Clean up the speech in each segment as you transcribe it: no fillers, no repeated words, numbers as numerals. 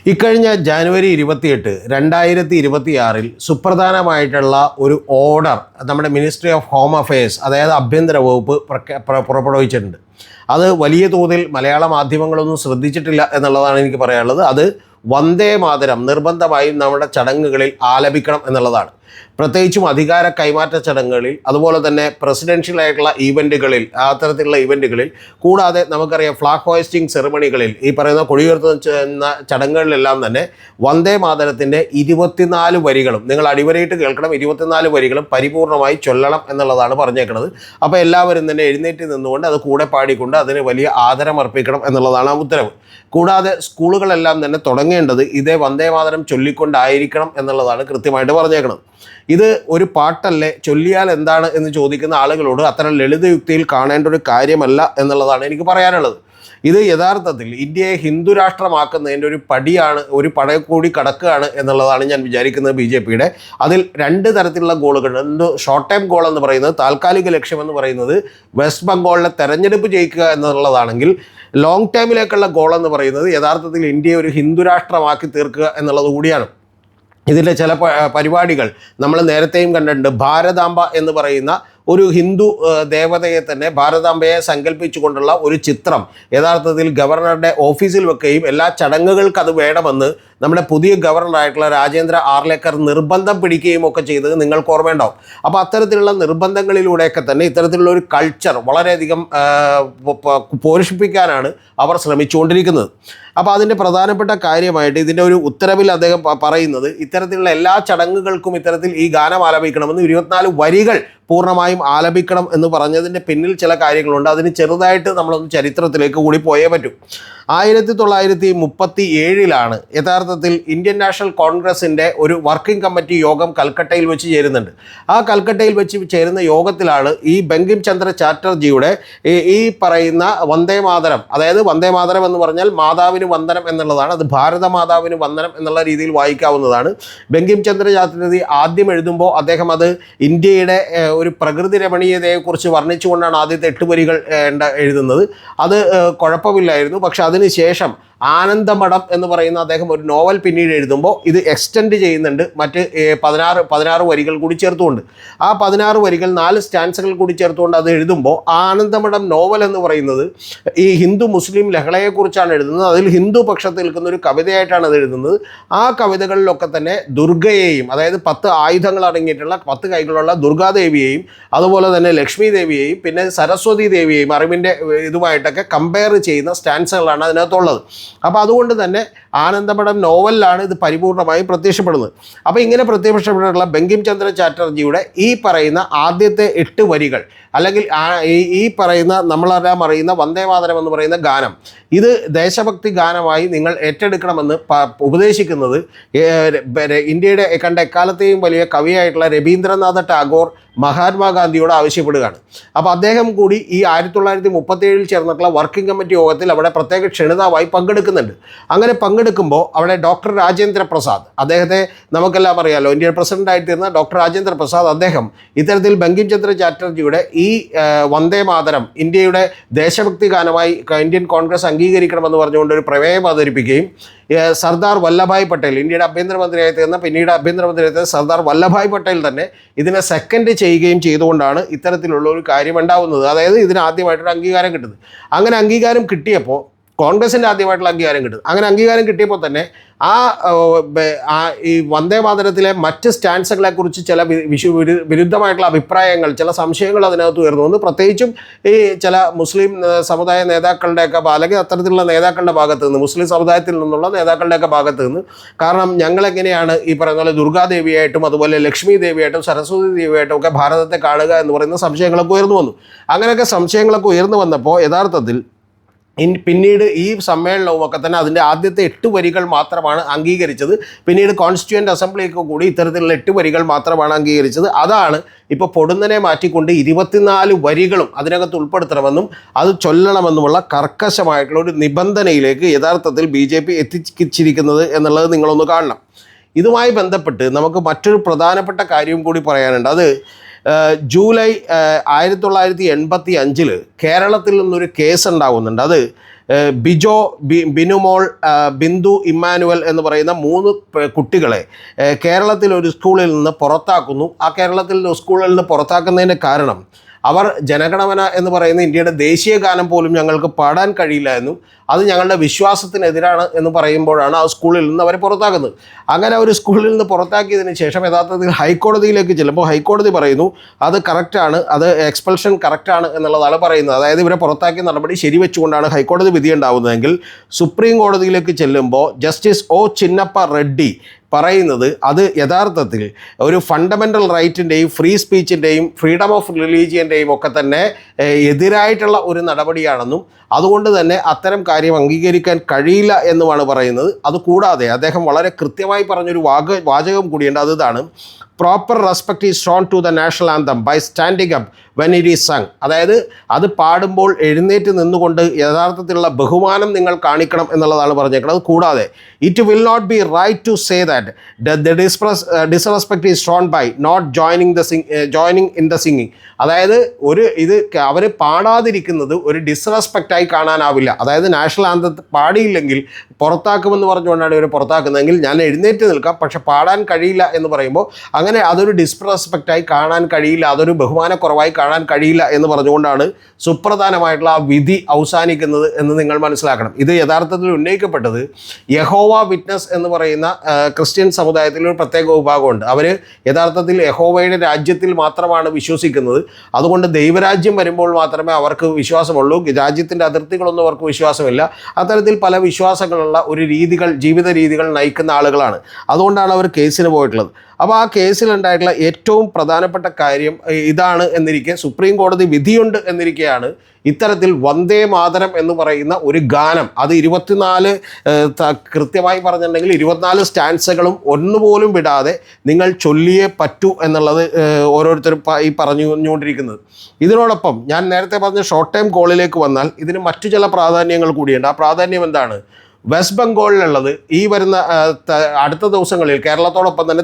ഇക്കഴിഞ്ഞ ജനുവരി 28, 2026 സുപ്രധാനമായിട്ടുള്ള ഒരു ഓർഡർ നമ്മുടെ മിനിസ്ട്രി ഓഫ് ഹോം അഫയേഴ്സ്, അതായത് ആഭ്യന്തര വകുപ്പ് പുറപ്പെടുവിച്ചിട്ടുണ്ട്. അത് വലിയ തോതിൽ മലയാള മാധ്യമങ്ങളൊന്നും ശ്രദ്ധിച്ചിട്ടില്ല എന്നുള്ളതാണ് എനിക്ക് പറയാനുള്ളത്. അത് വന്ദേ മാതരം നിർബന്ധമായും നമ്മുടെ ചടങ്ങുകളിൽ ആലപിക്കണം എന്നുള്ളതാണ്. പ്രത്യേകിച്ചും അധികാര കൈമാറ്റ ചടങ്ങുകളിൽ, അതുപോലെ തന്നെ പ്രസിഡൻഷ്യൽ ആയിട്ടുള്ള ഈവൻറ്റുകളിൽ, അത്തരത്തിലുള്ള ഈവൻറ്റുകളിൽ, കൂടാതെ നമുക്കറിയാം ഫ്ലാഗ് ഹോയിസ്റ്റിംഗ് സെറിമണികളിൽ, ഈ പറയുന്ന കൊടിയുയർത്തുന്ന ചടങ്ങുകളിലെല്ലാം തന്നെ വന്ദേ മാതരത്തിൻ്റെ 24 വരികളും നിങ്ങൾ അടിവരയിട്ട് കേൾക്കണം. 24 വരികളും പരിപൂർണമായി ചൊല്ലണം എന്നുള്ളതാണ് പറഞ്ഞേക്കുന്നത്. അപ്പോൾ എല്ലാവരും തന്നെ എഴുന്നേറ്റ് നിന്നുകൊണ്ട് അത് കൂടെ പാടിക്കൊണ്ട് അതിന് വലിയ ആദരം അർപ്പിക്കണം എന്നുള്ളതാണ് ആ ഉത്തരവ്. കൂടാതെ സ്കൂളുകളെല്ലാം തന്നെ തുടങ്ങേണ്ടത് ഇതേ വന്ദേ മാതരം ചൊല്ലിക്കൊണ്ടായിരിക്കണം എന്നുള്ളതാണ് കൃത്യമായിട്ട് പറഞ്ഞേക്കുന്നത്. ഇത് ഒരു പാട്ടല്ലേ, ചൊല്ലിയാൽ എന്താണ് എന്ന് ചോദിക്കുന്ന ആളുകളോട് അത്തരം ലളിതയുക്തിയിൽ കാണേണ്ട ഒരു കാര്യമല്ല എന്നുള്ളതാണ് എനിക്ക് പറയാനുള്ളത്. ഇത് യഥാർത്ഥത്തിൽ ഇന്ത്യയെ ഹിന്ദു രാഷ്ട്രമാക്കുന്നതിൻ്റെ ഒരു പടിയാണ്, ഒരു പട കൂടി കടക്കുകയാണ് എന്നുള്ളതാണ് ഞാൻ വിചാരിക്കുന്നത് BJPയുടെ. അതിൽ 2 തരത്തിലുള്ള ഗോളുകളുണ്ട്. ഷോർട്ട് ടൈം ഗോൾ എന്ന് പറയുന്നത്, താൽക്കാലിക ലക്ഷ്യമെന്ന് പറയുന്നത് വെസ്റ്റ് ബംഗാളിലെ തെരഞ്ഞെടുപ്പ് ജയിക്കുക എന്നുള്ളതാണെങ്കിൽ, ലോങ് ടൈമിലേക്കുള്ള ഗോൾ എന്ന് പറയുന്നത് യഥാർത്ഥത്തിൽ ഇന്ത്യയെ ഒരു ഹിന്ദു രാഷ്ട്രമാക്കി തീർക്കുക എന്നുള്ളത് കൂടിയാണ്. ഇതിൻ്റെ ചില പരിപാടികൾ നമ്മൾ നേരത്തെയും കണ്ടിട്ടുണ്ട്. ഭാരതാംബ എന്ന് പറയുന്ന ഒരു ഹിന്ദു ദേവതയെ തന്നെ, ഭാരതാംബയെ സങ്കല്പിച്ചുകൊണ്ടുള്ള ഒരു ചിത്രം യഥാർത്ഥത്തിൽ ഗവർണറുടെ ഓഫീസിൽ വെക്കുകയും എല്ലാ ചടങ്ങുകൾക്ക് അത് വേണമെന്ന് നമ്മുടെ പുതിയ ഗവർണറായിട്ടുള്ള രാജേന്ദ്ര ആർലേക്കർ നിർബന്ധം പിടിക്കുകയും ഒക്കെ ചെയ്തത് നിങ്ങൾക്ക് ഓർമ്മയുണ്ടാവും. അപ്പോൾ അത്തരത്തിലുള്ള നിർബന്ധങ്ങളിലൂടെയൊക്കെ തന്നെ ഇത്തരത്തിലുള്ള ഒരു കൾച്ചർ വളരെയധികം പോഷിപ്പിക്കാനാണ് അവർ ശ്രമിച്ചുകൊണ്ടിരിക്കുന്നത്. അപ്പോൾ അതിൻ്റെ പ്രധാനപ്പെട്ട കാര്യമായിട്ട് ഇതിൻ്റെ ഒരു ഉത്തരവിൽ അദ്ദേഹം പറയുന്നത്, ഇത്തരത്തിലുള്ള എല്ലാ ചടങ്ങുകൾക്കും ഇത്തരത്തിൽ ഈ ഗാനം ആലപിക്കണമെന്ന് 24 വരികൾ പൂർണ്ണമായും ആലപിക്കണം എന്ന് പറഞ്ഞതിൻ്റെ പിന്നിൽ ചില കാര്യങ്ങളുണ്ട്. അതിന് ചെറുതായിട്ട് നമ്മളൊന്ന് ചരിത്രത്തിലേക്ക് കൂടി പോയേ പറ്റൂ. 1937 യഥാർത്ഥത്തിൽ ഇന്ത്യൻ നാഷണൽ കോൺഗ്രസിൻ്റെ ഒരു വർക്കിംഗ് കമ്മിറ്റി യോഗം കൽക്കട്ടയിൽ വെച്ച് ചേരുന്നുണ്ട്. ആ കൽക്കട്ടയിൽ വെച്ച് ചേരുന്ന യോഗത്തിലാണ് ഈ ബങ്കിം ചന്ദ്ര ചാറ്റർജിയുടെ ഈ പറയുന്ന വന്ദേ മാതരം, അതായത് വന്ദേ മാതരം എന്ന് പറഞ്ഞാൽ മാതാവിന് വന്ദനം എന്നുള്ളതാണ്. അത് ഭാരത മാതാവിന് വന്ദനം എന്നുള്ള രീതിയിൽ വായിക്കാവുന്നതാണ്. ബങ്കിം ചന്ദ്ര ചാറ്റർജി ആദ്യം എഴുതുമ്പോൾ അദ്ദേഹം അത് ഇന്ത്യയുടെ ഒരു പ്രകൃതി രമണീയതയെക്കുറിച്ച് വർണ്ണിച്ചുകൊണ്ടാണ് ആദ്യത്തെ 8 വരികൾ എഴുതുന്നത്. അത് കുഴപ്പമില്ലായിരുന്നു. പക്ഷെ അതിനുശേഷം ആനന്ദമഠം എന്ന് പറയുന്ന അദ്ദേഹം ഒരു നോവൽ പിന്നീട് എഴുതുമ്പോൾ ഇത് എക്സ്റ്റെൻഡ് ചെയ്യുന്നുണ്ട്. മറ്റ് 16 വരികൾ കൂടി ചേർത്തുകൊണ്ട്, ആ 16 വരികൾ 4 സ്റ്റാൻസുകൾ കൂടി ചേർത്തുകൊണ്ട് അത് എഴുതുമ്പോൾ ആനന്ദമഠം നോവൽ എന്ന് പറയുന്നത് ഈ ഹിന്ദു മുസ്ലിം ലഹളയെക്കുറിച്ചാണ് എഴുതുന്നത്. അതിൽ ഹിന്ദു പക്ഷത്തിൽ നിൽക്കുന്ന ഒരു കവിതയായിട്ടാണ് അത് എഴുതുന്നത്. ആ കവിതകളിലൊക്കെ തന്നെ ദുർഗയെയും, അതായത് 10 ആയുധങ്ങൾ അടങ്ങിയിട്ടുള്ള 10 കൈകളുള്ള ദുർഗാദേവിയെയും, അതുപോലെ തന്നെ ലക്ഷ്മി ദേവിയെയും, പിന്നെ സരസ്വതി ദേവിയെയും അറിവിൻ്റെ ഇതുമായിട്ടൊക്കെ കമ്പയർ ചെയ്യുന്ന സ്റ്റാൻസുകളാണ് അതിനകത്തുള്ളത്. അപ്പോൾ അതുകൊണ്ട് തന്നെ ആനന്ദമഠം നോവലിലാണ് ഇത് പരിപൂർണമായും പ്രത്യക്ഷപ്പെടുന്നത്. അപ്പോൾ ഇങ്ങനെ പ്രത്യക്ഷപ്പെട്ടിട്ടുള്ള ബങ്കിം ചന്ദ്ര ചാറ്റർജിയുടെ ഈ പറയുന്ന ആദ്യത്തെ 8 വരികൾ, അല്ലെങ്കിൽ ഈ പറയുന്ന നമ്മളെല്ലാം അറിയുന്ന വന്ദേ മാതരം എന്ന് പറയുന്ന ഗാനം, ഇത് ദേശഭക്തി ഗാനമായി നിങ്ങൾ ഏറ്റെടുക്കണമെന്ന് ഉപദേശിക്കുന്നത് ഇന്ത്യയുടെ കണ്ട എക്കാലത്തെയും വലിയ കവിയായിട്ടുള്ള രവീന്ദ്രനാഥ ടാഗോർ മഹാത്മാഗാന്ധിയോട് ആവശ്യപ്പെടുകയാണ്. അപ്പോൾ അദ്ദേഹം കൂടി ഈ 1937 ചേർന്നിട്ടുള്ള വർക്കിംഗ് കമ്മിറ്റി യോഗത്തിൽ അവിടെ പ്രത്യേക ക്ഷണിതാവായി പങ്കെടുക്കുന്നുണ്ട്. അങ്ങനെ പങ്കെടുക്കുമ്പോൾ അവിടെ ഡോക്ടർ രാജേന്ദ്ര പ്രസാദ്, അദ്ദേഹത്തെ നമുക്കെല്ലാം അറിയാമല്ലോ, ഇന്ത്യൻ പ്രസിഡൻ്റായിട്ടിരുന്ന ഡോക്ടർ രാജേന്ദ്ര പ്രസാദ്, അദ്ദേഹം ഇത്തരത്തിൽ ബങ്കിം ചന്ദ്ര ചാറ്റർജിയുടെ ഈ വന്ദേ മാതരം ഇന്ത്യയുടെ ദേശഭക്തി ഗാനമായി ഇന്ത്യൻ കോൺഗ്രസ് അംഗീകരിക്കണമെന്ന് പറഞ്ഞുകൊണ്ട് ഒരു പ്രമേയം അവതരിപ്പിക്കുകയും സർദാർ വല്ലഭായ് പട്ടേൽ, ഇന്ത്യയുടെ ആഭ്യന്തരമന്ത്രിയായി തീർന്ന പിന്നീട് ആഭ്യന്തരമന്ത്രിയായി തീർന്ന സർദാർ വല്ലഭായ് പട്ടേൽ തന്നെ ഇതിനെ സെക്കൻഡ് ചെയ്യുകയും ചെയ്തുകൊണ്ടാണ് ഇത്തരത്തിലുള്ള ഒരു കാര്യം ഉണ്ടാവുന്നത്. അതായത് ഇതിന് ആദ്യമായിട്ടൊരു അംഗീകാരം കിട്ടുന്നത്. അങ്ങനെ അംഗീകാരം കിട്ടിയപ്പോൾ കോൺഗ്രസിൻ്റെ ആദ്യമായിട്ടുള്ള അംഗീകാരം കിട്ടുന്നത്. അങ്ങനെ അംഗീകാരം കിട്ടിയപ്പോൾ തന്നെ ഈ വന്ദേ മാതരത്തിലെ മറ്റ് സ്റ്റാൻസുകളെക്കുറിച്ച് ചില വിരുദ്ധമായിട്ടുള്ള അഭിപ്രായങ്ങൾ, ചില സംശയങ്ങൾ അതിനകത്ത് ഉയർന്നു വന്നു. പ്രത്യേകിച്ചും ഈ ചില മുസ്ലിം സമുദായ നേതാക്കളുടെയൊക്കെ, അല്ലെങ്കിൽ അത്തരത്തിലുള്ള നേതാക്കളുടെ ഭാഗത്ത് നിന്ന്, മുസ്ലിം സമുദായത്തിൽ നിന്നുള്ള നേതാക്കളുടെയൊക്കെ ഭാഗത്ത് നിന്ന്, കാരണം ഞങ്ങളെങ്ങനെയാണ് ഈ പറയുന്ന പോലെ ദുർഗാദേവിയായിട്ടും അതുപോലെ ലക്ഷ്മി ദേവിയായിട്ടും സരസ്വതി ദേവിയായിട്ടും ഒക്കെ ഭാരതത്തെ കാണുക എന്ന് പറയുന്ന സംശയങ്ങളൊക്കെ ഉയർന്നു വന്നു. അങ്ങനെയൊക്കെ സംശയങ്ങളൊക്കെ ഉയർന്നു വന്നപ്പോൾ യഥാർത്ഥത്തിൽ പിന്നീട് ഈ സമ്മേളനവുമൊക്കെ തന്നെ അതിൻ്റെ ആദ്യത്തെ 8 വരികൾ മാത്രമാണ് അംഗീകരിച്ചത്. പിന്നീട് കോൺസ്റ്റിറ്റ്യൂവൻ്റ് അസംബ്ലിയൊക്കെ കൂടി ഇത്തരത്തിലുള്ള 8 വരികൾ മാത്രമാണ് അംഗീകരിച്ചത്. അതാണ് ഇപ്പോൾ പൊടുന്നനെ മാറ്റിക്കൊണ്ട് 24 വരികളും അതിനകത്ത് ഉൾപ്പെടുത്തണമെന്നും അത് ചൊല്ലണമെന്നുമുള്ള കർക്കശമായിട്ടുള്ള ഒരു നിബന്ധനയിലേക്ക് യഥാർത്ഥത്തിൽ BJP എത്തിച്ചിരിക്കുന്നത് എന്നുള്ളത് നിങ്ങളൊന്ന് കാണണം. ഇതുമായി ബന്ധപ്പെട്ട് നമുക്ക് മറ്റൊരു പ്രധാനപ്പെട്ട കാര്യം കൂടി പറയാനുണ്ട്. അത് ജൂലൈ 1985 കേരളത്തിൽ നിന്നൊരു കേസ് ഉണ്ടാകുന്നുണ്ട്. അത് ബിജോ, ബിനുമോൾ, ബിന്ദു ഇമ്മാനുവൽ എന്ന് പറയുന്ന 3 കുട്ടികളെ കേരളത്തിൽ ഒരു സ്കൂളിൽ നിന്ന് പുറത്താക്കുന്നു. ആ കേരളത്തിൽ സ്കൂളിൽ നിന്ന് പുറത്താക്കുന്നതിൻ്റെ കാരണം അവർ ജനഗണമന എന്ന് പറയുന്ന ഇന്ത്യയുടെ ദേശീയ ഗാനം പോലും ഞങ്ങൾക്ക് പാടാൻ കഴിയില്ല എന്നും അത് ഞങ്ങളുടെ വിശ്വാസത്തിനെതിരാണ് എന്ന് പറയുമ്പോഴാണ് ആ സ്കൂളിൽ നിന്ന് അവരെ പുറത്താക്കുന്നത്. അങ്ങനെ ഒരു സ്കൂളിൽ നിന്ന് പുറത്താക്കിയതിന് ശേഷം യഥാർത്ഥത്തിൽ ഹൈക്കോടതിയിലേക്ക് ചെല്ലുമ്പോൾ ഹൈക്കോടതി പറയുന്നു അത് കറക്റ്റാണ്, അത് എക്സ്പൾഷൻ കറക്റ്റാണ് എന്നുള്ളതാണ് പറയുന്നത്. അതായത് ഇവരെ പുറത്താക്കിയ നടപടി ശരിവെച്ചുകൊണ്ടാണ് ഹൈക്കോടതി വിധി ഉണ്ടാവുന്നതെങ്കിൽ സുപ്രീം കോടതിയിലേക്ക് ചെല്ലുമ്പോൾ ജസ്റ്റിസ് ഒ ചിന്നപ്പ റെഡ്ഡി പറയുന്നത് അത് യഥാർത്ഥത്തിൽ ഒരു ഫണ്ടമെൻ്റൽ റൈറ്റിൻ്റെയും ഫ്രീ സ്പീച്ചിൻ്റെയും ഫ്രീഡം ഓഫ് റിലീജിയൻ്റെയും ഒക്കെ തന്നെ എതിരായിട്ടുള്ള ഒരു നടപടിയാണെന്നും അതുകൊണ്ട് തന്നെ അത്തരം കാര്യം അംഗീകരിക്കാൻ കഴിയില്ല എന്നുമാണ് പറയുന്നത്. അതുകൂടാതെ അദ്ദേഹം വളരെ കൃത്യമായി പറഞ്ഞൊരു വാചകം കൂടിയുണ്ട്. അതാണ് proper respect is shown to the national anthem by standing up when it is sung. അതായത് അത് പാടുമ്പോൾ എഴുന്നേറ്റ് നിന്നുകൊണ്ട് യഥാർത്ഥത്തിലുള്ള ബഹുമാനം നിങ്ങൾ കാണിക്കണം എന്നുള്ളതാണ് പറഞ്ഞേക്കുന്നത്. കൂടാതെ it will not be right to say that the disrespect is shown by not joining in the singing. അതായത് അവർ പാടാതിരിക്കുന്നത് ഒരു ഡിസ്റെസ്പെക്റ്റായി കാണാനാവില്ല. അതായത് നാഷണൽ ആന്തം പാടിയില്ലെങ്കിൽ പുറത്താക്കുമെന്ന് പറഞ്ഞുകൊണ്ടാണ് ഇവർ പുറത്താക്കുന്നതെങ്കിൽ ഞാൻ എഴുന്നേറ്റ് നിൽക്കാം, പക്ഷെ പാടാൻ കഴിയില്ല എന്ന് പറയുമ്പോൾ അങ്ങനെ അതൊരു ഡിസ്റെസ്പെക്റ്റായി കാണാൻ കഴിയില്ല, അതൊരു ബഹുമാനക്കുറവായി കാണാൻ കഴിയില്ല എന്ന് പറഞ്ഞുകൊണ്ടാണ് സുപ്രധാനമായിട്ടുള്ള ആ വിധി അവസാനിക്കുന്നത് എന്ന് നിങ്ങൾ മനസ്സിലാക്കണം. ഇത് യഥാർത്ഥത്തിൽ ഉന്നയിക്കപ്പെട്ടത് യഹോവ വിറ്റ്നസ് എന്ന് പറയുന്ന ക്രിസ്ത്യൻ സമുദായത്തിൽ ഒരു പ്രത്യേക വിഭാഗമുണ്ട്. അവർ യഥാർത്ഥത്തിൽ യഹോവയുടെ രാജ്യത്തിൽ മാത്രമാണ് വിശ്വസിക്കുന്നത്. അതുകൊണ്ട് ദൈവരാജ്യം വരുമ്പോൾ മാത്രമേ അവർക്ക് വിശ്വാസമുള്ളൂ, രാജ്യത്തിൻ്റെ അതിർത്തികളൊന്നും അവർക്ക് വിശ്വാസമില്ല. അത്തരത്തിൽ പല വിശ്വാസങ്ങളുള്ള ഒരു ജീവിത രീതികൾ നയിക്കുന്ന ആളുകളാണ്. അതുകൊണ്ടാണ് അവർ കേസിന് പോയിട്ടുള്ളത്. അപ്പോൾ ആ കേസിലുണ്ടായിട്ടുള്ള ഏറ്റവും പ്രധാനപ്പെട്ട കാര്യം ഇതാണ് എന്നിരിക്കെ, സുപ്രീം കോടതി വിധിയുണ്ട് എന്നിരിക്കെയാണ് ഇത്തരത്തിൽ വന്ദേ മാതരം എന്ന് പറയുന്ന ഒരു ഗാനം, അത് 24 കൃത്യമായി പറഞ്ഞിട്ടുണ്ടെങ്കിൽ 24 സ്റ്റാൻസകളും ഒന്നുപോലും വിടാതെ നിങ്ങൾ ചൊല്ലിയേ പറ്റൂ എന്നുള്ളത് ഓരോരുത്തരും ഈ പറഞ്ഞുകൊണ്ടിരിക്കുന്നത്. ഇതിനോടൊപ്പം ഞാൻ നേരത്തെ പറഞ്ഞ ഷോർട്ട് ടൈം കോളിലേക്ക് വന്നാൽ ഇതിന് മറ്റു ചില പ്രാധാന്യങ്ങൾ കൂടിയുണ്ട്. ആ പ്രാധാന്യം എന്താണ്? വെസ്റ്റ് ബംഗാളിലുള്ളത് ഈ വരുന്ന അടുത്ത ദിവസങ്ങളിൽ കേരളത്തോടൊപ്പം തന്നെ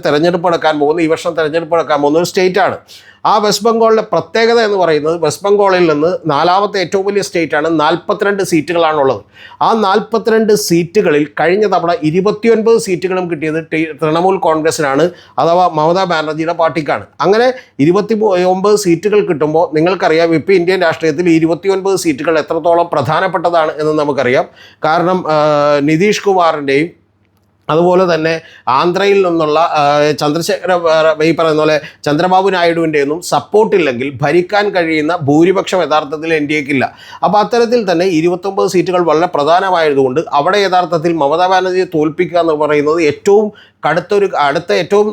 ഈ വർഷം തിരഞ്ഞെടുപ്പ് നടക്കാൻ പോകുന്ന ഒരു സ്റ്റേറ്റാണ്. ആ വെസ്റ്റ് ബംഗാളിലെ പ്രത്യേകത എന്ന് പറയുന്നത് വെസ്റ്റ് ബംഗാളിൽ നിന്ന് 4ാമത്തെ ഏറ്റവും വലിയ സ്റ്റേറ്റാണ്. 42 സീറ്റുകളാണുള്ളത്. ആ 42 സീറ്റുകളിൽ കഴിഞ്ഞ തവണ 29 സീറ്റുകളും കിട്ടിയത് തൃണമൂൽ കോൺഗ്രസിനാണ്, അഥവാ മമതാ ബാനർജിയുടെ പാർട്ടിക്കാണ്. അങ്ങനെ 29 സീറ്റുകൾ കിട്ടുമ്പോൾ നിങ്ങൾക്കറിയാം ഇപ്പോൾ ഇന്ത്യൻ രാഷ്ട്രീയത്തിൽ 29 സീറ്റുകൾ എത്രത്തോളം പ്രധാനപ്പെട്ടതാണ് എന്ന് നമുക്കറിയാം. കാരണം നിതീഷ് കുമാറിൻ്റെയും അതുപോലെ തന്നെ ആന്ധ്രയിൽ നിന്നുള്ള ഈ പറയുന്ന പോലെ ചന്ദ്രബാബു നായിഡുവിൻ്റെയൊന്നും സപ്പോർട്ടില്ലെങ്കിൽ ഭരിക്കാൻ കഴിയുന്ന ഭൂരിപക്ഷം യഥാർത്ഥത്തിൽ എൻ ഡി എക്കില്ല. അപ്പോൾ അത്തരത്തിൽ തന്നെ 29 സീറ്റുകൾ വളരെ പ്രധാനമായതുകൊണ്ട് അവിടെ യഥാർത്ഥത്തിൽ മമതാ ബാനർജിയെ തോൽപ്പിക്കുക എന്ന് പറയുന്നത് ഏറ്റവും ഏറ്റവും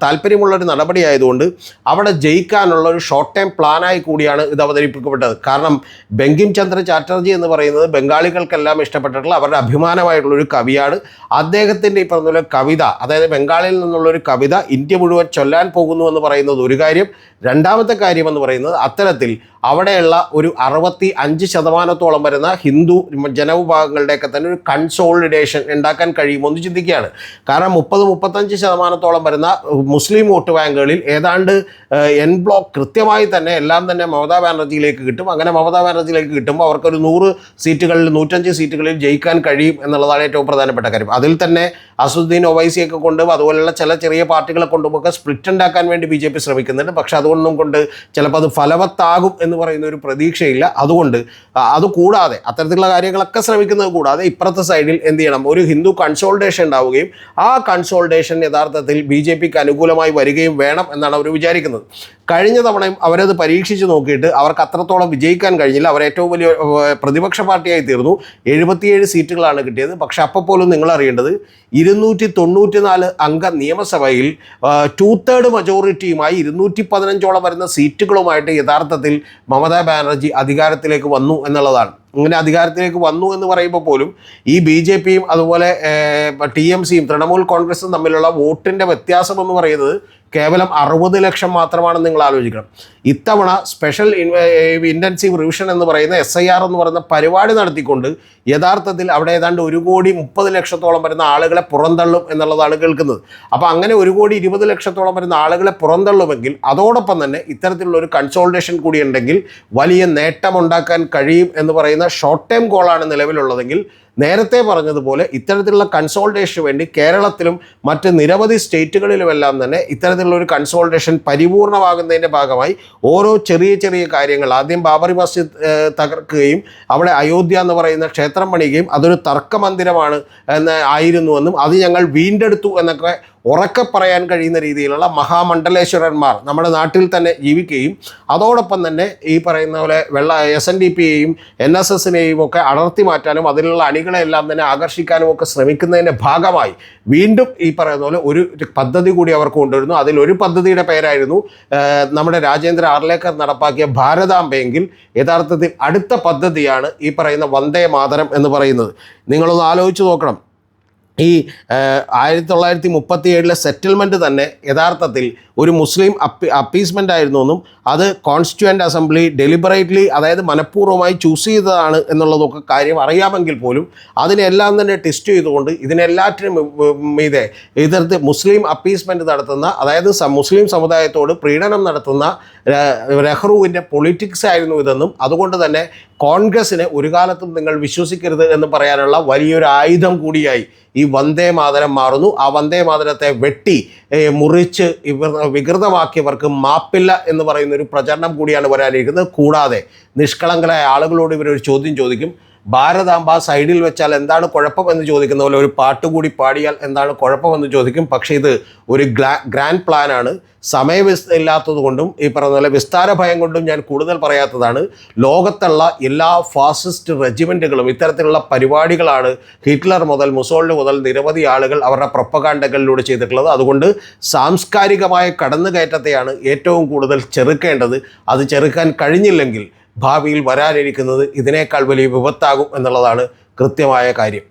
താല്പര്യമുള്ളൊരു നടപടിയായതുകൊണ്ട് അവിടെ ജയിക്കാനുള്ള ഒരു ഷോർട്ട് ടൈം പ്ലാനായി കൂടിയാണ് ഇത് അവതരിപ്പിക്കപ്പെട്ടത്. കാരണം ബങ്കിം ചന്ദ്ര ചാറ്റർജി എന്ന് പറയുന്നത് ബംഗാളികൾക്കെല്ലാം ഇഷ്ടപ്പെട്ടിട്ടുള്ള അവരുടെ അഭിമാനമായിട്ടുള്ളൊരു കവിയാണ്. അദ്ദേഹത്തിൻ്റെ ഈ പറഞ്ഞ കവിത, അതായത് ബംഗാളിൽ നിന്നുള്ളൊരു കവിത ഇന്ത്യ മുഴുവൻ ചൊല്ലാൻ പോകുന്നു എന്ന് പറയുന്നത് ഒരു കാര്യം. രണ്ടാമത്തെ കാര്യം എന്ന് പറയുന്നത് അത്തരത്തിൽ അവിടെയുള്ള ഒരു 65% വരുന്ന ഹിന്ദു ജനവിഭാഗങ്ങളുടെയൊക്കെ തന്നെ ഒരു കൺസോളിഡേഷൻ ഉണ്ടാക്കാൻ കഴിയുമെന്ന് ചിന്തിക്കുകയാണ്. കാരണം 30-35% വരുന്ന മുസ്ലിം വോട്ട് ബാങ്കുകളിൽ ഏതാണ്ട് എൻ ബ്ലോക്ക് കൃത്യമായി തന്നെ എല്ലാം തന്നെ മമതാ ബാനർജിയിലേക്ക് കിട്ടും. അങ്ങനെ മമതാ ബാനർജിയിലേക്ക് കിട്ടുമ്പോൾ അവർക്കൊരു 100 സീറ്റുകളിൽ 105 സീറ്റുകളിൽ ജയിക്കാൻ കഴിയും എന്നുള്ളതാണ് ഏറ്റവും പ്രധാനപ്പെട്ട കാര്യം. അതിൽ തന്നെ അസുദ്ദീൻ ഒവൈസിയൊക്കെ കൊണ്ടും അതുപോലെയുള്ള ചില ചെറിയ പാർട്ടികളെ കൊണ്ടുമൊക്കെ സ്പ്ലിറ്റ് ഉണ്ടാക്കാൻ വേണ്ടി BJP ശ്രമിക്കുന്നുണ്ട്. പക്ഷേ അതുകൊണ്ടും ചിലപ്പോൾ അത് ഫലവത്താകും എന്ന് പറയുന്ന ഒരു പ്രതീക്ഷയില്ല. അതുകൂടാതെ അത്തരത്തിലുള്ള കാര്യങ്ങളൊക്കെ ശ്രമിക്കുന്നത് കൂടാതെ ഇപ്പുറത്തെ സൈഡിൽ എന്ത് ചെയ്യണം, ഒരു ഹിന്ദു കൺസോൾട്ടേഷൻ ഉണ്ടാവുകയും ആ കൺസോൾട്ടേഷൻ യഥാർത്ഥത്തിൽ BJPക്ക് അനുകൂലമായി വരികയും വേണം എന്നാണ് അവർ വിചാരിക്കുന്നത്. കഴിഞ്ഞ തവണയും അവരത് പരീക്ഷിച്ച് നോക്കിയിട്ട് അവർക്ക് അത്രത്തോളം വിജയിക്കാൻ കഴിഞ്ഞില്ല. അവർ ഏറ്റവും വലിയ പ്രതിപക്ഷ പാർട്ടിയായി തീർന്നു. 77 സീറ്റുകളാണ് കിട്ടിയത്. പക്ഷെ അപ്പോൾ പോലും നിങ്ങൾ അറിയേണ്ടത് 294 അംഗ നിയമസഭയിൽ 2/3 മജോറിറ്റിയുമായി 215ഓളം വരുന്ന സീറ്റുകളുമായിട്ട് യഥാർത്ഥത്തിൽ മമതാ ബാനർജി അധികാരത്തിലേക്ക് വന്നു എന്നുള്ളതാണ്. ഇങ്ങനെ അധികാരത്തിലേക്ക് വന്നു എന്ന് പറയുമ്പോൾ പോലും ഈ BJPയും അതുപോലെ TMCയും തൃണമൂൽ കോൺഗ്രസും തമ്മിലുള്ള വോട്ടിൻ്റെ വ്യത്യാസം എന്ന് പറയുന്നത് കേവലം 60 ലക്ഷം മാത്രമാണെന്ന് നിങ്ങൾ ആലോചിക്കണം. ഇത്തവണ സ്പെഷ്യൽ ഇൻറ്റൻസീവ് റിവിഷൻ എന്ന് പറയുന്ന SIR എന്ന് പറയുന്ന പരിപാടി നടത്തിക്കൊണ്ട് യഥാർത്ഥത്തിൽ അവിടെ ഏതാണ്ട് 1,30,00,000 വരുന്ന ആളുകളെ പുറന്തള്ളും എന്നുള്ളതാണ് കേൾക്കുന്നത്. അപ്പോൾ അങ്ങനെ 1,20,00,000 വരുന്ന ആളുകളെ പുറന്തള്ളുമെങ്കിൽ അതോടൊപ്പം തന്നെ ഇത്തരത്തിലുള്ള ഒരു കൺസോൾട്ടേഷൻ കൂടി ഉണ്ടെങ്കിൽ വലിയ നേട്ടമുണ്ടാക്കാൻ കഴിയും എന്ന് പറയുന്ന ഷോർട്ട് ടൈം ഗോളാണ് നിലവിലുള്ളതെങ്കിൽ നേരത്തെ പറഞ്ഞതുപോലെ ഇത്തരത്തിലുള്ള കൺസോൾട്ടേഷന് വേണ്ടി കേരളത്തിലും മറ്റ് നിരവധി സ്റ്റേറ്റുകളിലുമെല്ലാം തന്നെ ഇത്തരത്തിലുള്ള ഒരു കൺസോൾട്ടേഷൻ പരിപൂർണമാകുന്നതിൻ്റെ ഭാഗമായി ഓരോ ചെറിയ ചെറിയ കാര്യങ്ങൾ, ആദ്യം ബാബറി മസ്ജിദ് തകർക്കുകയും അവിടെ അയോധ്യ എന്ന് പറയുന്ന ക്ഷേത്രം പണിയുകയും അതൊരു തർക്കമന്ദിരമാണ് ആയിരുന്നുവെന്നും അത് ഞങ്ങൾ വീണ്ടെടുത്തു എന്നൊക്കെ ഉറക്കെ പറയാൻ കഴിയുന്ന രീതിയിലുള്ള മഹാമണ്ഡലേശ്വരന്മാർ നമ്മുടെ നാട്ടിൽ തന്നെ ജീവിക്കുകയും അതോടൊപ്പം തന്നെ ഈ പറയുന്ന പോലെ SNDPയെയും NSSനെയും ഒക്കെ അടർത്തി മാറ്റാനും അതിലുള്ള അണികളെല്ലാം തന്നെ ആകർഷിക്കാനും ഒക്കെ ശ്രമിക്കുന്നതിൻ്റെ ഭാഗമായി വീണ്ടും ഈ പറയുന്ന പോലെ ഒരു പദ്ധതി കൂടി അവർക്ക് കൊണ്ടുവരുന്നു. അതിലൊരു പദ്ധതിയുടെ പേരായിരുന്നു നമ്മുടെ രാജേന്ദ്ര ആർലേക്കർ നടപ്പാക്കിയ ഭാരതാംബയെങ്കിൽ യഥാർത്ഥത്തിൽ അടുത്ത പദ്ധതിയാണ് ഈ പറയുന്ന വന്ദേ മാതരം എന്ന് പറയുന്നത്. നിങ്ങളൊന്ന് ആലോചിച്ച് നോക്കണം. ഈ 1937 സെറ്റിൽമെൻറ്റ് തന്നെ യഥാർത്ഥത്തിൽ ഒരു മുസ്ലിം അപ്പീസ്മെൻ്റ് ആയിരുന്നു എന്നും അത് കോൺസ്റ്റിറ്റ്യൂവൻ്റ് അസംബ്ലി ഡെലിബറേറ്റ്ലി, അതായത് മനഃപൂർവ്വമായി ചൂസ് ചെയ്തതാണ് എന്നുള്ളതൊക്കെ കാര്യം അറിയാമെങ്കിൽ പോലും അതിനെല്ലാം തന്നെ ടെസ്റ്റ് ചെയ്തുകൊണ്ട് ഇതിനെല്ലാറ്റിനും മീതെ ഇത്തരത്തിൽ മുസ്ലിം അപ്പീസ്മെൻറ്റ് നടത്തുന്ന, അതായത് മുസ്ലിം സമുദായത്തോട് പ്രീണനം നടത്തുന്ന നെഹ്റുവിൻ്റെ പൊളിറ്റിക്സ് ആയിരുന്നു ഇതെന്നും അതുകൊണ്ട് തന്നെ കോൺഗ്രസ്സിനെ ഒരു കാലത്തും നിങ്ങൾ വിശ്വസിക്കരുത് എന്ന് പറയാനുള്ള വലിയൊരു ആയുധം കൂടിയായി ഈ വന്ദേ മാതരം മാറുന്നു. ആ വന്ദേ മാതരത്തെ വെട്ടി മുറിച്ച് വികൃതമാക്കിയവർക്ക് മാപ്പില്ല എന്ന് പറയുന്നൊരു പ്രചരണം കൂടിയാണ് വരാനിരിക്കുന്നത്. കൂടാതെ നിഷ്കളങ്കരായ ആളുകളോട് ഇവരൊരു ചോദ്യം ചോദിക്കും, ഭാരതാംബ സൈഡിൽ വെച്ചാൽ എന്താണ് കുഴപ്പമെന്ന് ചോദിക്കുന്ന പോലെ ഒരു പാട്ടുകൂടി പാടിയാൽ എന്താണ് കുഴപ്പമെന്ന് ചോദിക്കും. പക്ഷേ ഇത് ഒരു ഗ്രാൻഡ് പ്ലാനാണ്. സമയമില്ലാത്തത് കൊണ്ടും ഈ പറഞ്ഞ പോലെ വിസ്താര ഭയം കൊണ്ടും ഞാൻ കൂടുതൽ പറയാത്തതാണ്. ലോകത്തുള്ള എല്ലാ ഫാസിസ്റ്റ് റെജിമെൻറ്റുകളും ഇത്തരത്തിലുള്ള പരിപാടികളാണ് ഹിറ്റ്ലർ മുതൽ മുസോളിനി മുതൽ നിരവധി ആളുകൾ അവരുടെ പ്രൊപ്പഗാൻഡകളിലൂടെ ചെയ്തിട്ടുള്ളത്. അതുകൊണ്ട് സാംസ്കാരികമായ കടന്നുകയറ്റത്തെയാണ് ഏറ്റവും കൂടുതൽ ചെറുക്കേണ്ടത്. അത് ചെറുക്കാൻ കഴിഞ്ഞില്ലെങ്കിൽ ഭാവിയിൽ വരാനിരിക്കുന്നത് ഇതിനേക്കാൾ വലിയ വിപത്താകും എന്നുള്ളതാണ് കൃത്യമായ കാര്യം.